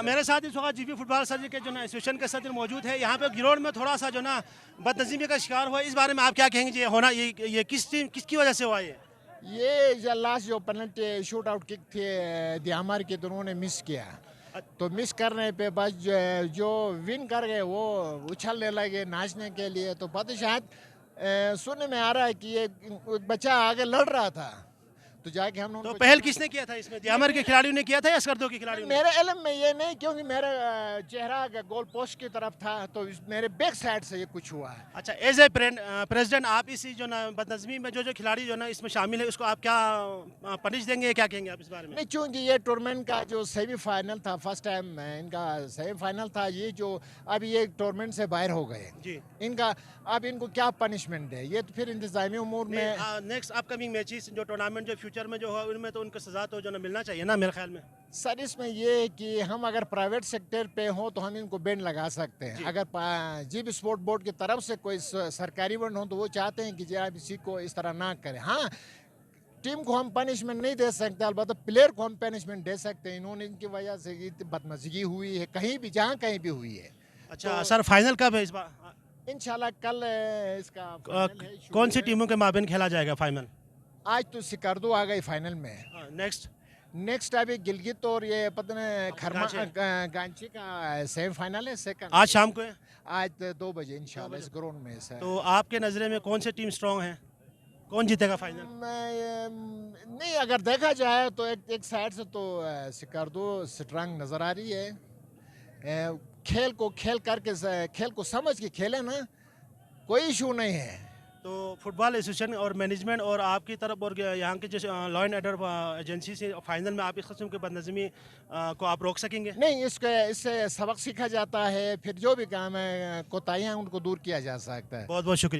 मेरे साथ इस वक्त जीपी फुटबॉल सर के जो ना एसोसिएशन के सदर मौजूद है। यहाँ पे ग्राउंड में थोड़ा सा जो ना बदनज़ीमी का शिकार हुआ, इस बारे में आप क्या कहेंगे? ये होना ये किस टीम किसकी वजह से हुआ ये लास्ट जो पेनल्टी शूट आउट किक थे दियामर के, तो उन्होंने मिस किया। तो मिस करने पे बस जो विन कर गए वो उछलने लगे नाचने के लिए। तो पता शायद सुनने में आ रहा है कि ये बच्चा आगे लड़ रहा था, तो जाके हम तो पहल किसने किया था इसमें? दियामर के खिलाड़ियों ने किया था या स्कर्दो के खिलाड़ियों ने? मेरे इल्म में ये नहीं, क्योंकि मेरा चेहरा गोल पोस्ट की तरफ था, तो मेरे बैक साइड से ये कुछ हुआ है। अच्छा, एज ए प्रेसिडेंट आप इसी जो ना बदनज़मी में जो खिलाड़ी जो ना इसमें शामिल है, उसको आप क्या पनिश देंगे, क्या कहेंगे आप इस बारे में? नहीं, चूंकि ये टूर्नामेंट का जो सेमीफाइनल था, फर्स्ट टाइम इनका सेमीफाइनल था, ये जो अभी ये टूर्नामेंट से बाहर हो गए जी, इनका अब इनको क्या पनिशमेंट है, ये तो फिर इंतजामी उमूर में नेक्स्ट अपकमिंग मैचेस जो टूर्नामेंट जो फ्यूचर में जो हो, उनमें तो उनको सजा तो जो ना मिलना चाहिए ना, मेरे ख्याल में। सर इसमें ये है कि हम अगर प्राइवेट सेक्टर पे हो तो हम इनको बैन लगा सकते हैं। अगर जीप स्पोर्ट बोर्ड की तरफ से कोई सरकारी बंड हो तो वो चाहते हैं कि जनाब इसी को इस तरह ना करें। हाँ, टीम को हम पनिशमेंट नहीं दे सकते, अलबत्ता प्लेयर को हम पनिशमेंट दे सकते हैं। इन्होंने इनकी वजह से ये बदमज़गी हुई है, कहीं भी जहाँ कहीं भी हुई है। अच्छा सर, फाइनल कब है इस बार? इंशाल्लाह कल इसका फाइनल है, कौन सी टीमों के माबेन खेला जाएगा फाइनल? आज तो सिकारदो आ गई फाइनल में। नेक्स्ट अभी गिलगित और ये पता नहीं खरमा गांची का सेमीफाइनल है, सेकंड आज शाम को है? आज 2 बजे इंशाल्लाह इस ग्राउंड में है। तो आपके नज़रे में कौन सी टीम स्ट्रांग है, कौन जीतेगा फाइनल? नहीं, अगर देखा जाए तो एक साइड से तो सिकारदो स्ट्रांग नज़र आ रही है। खेल को समझ के खेले ना, कोई इशू नहीं है। तो फुटबॉल एसोसिएशन और मैनेजमेंट और आपकी तरफ और यहाँ के जो लॉ एंड ऑर्डर एजेंसी से फाइनल में आप इस किस्म की बदनज़मी को आप रोक सकेंगे? नहीं, इससे सबक सीखा जाता है, फिर जो भी काम है कोताहियाँ उनको दूर किया जा सकता है। बहुत बहुत शुक्रिया।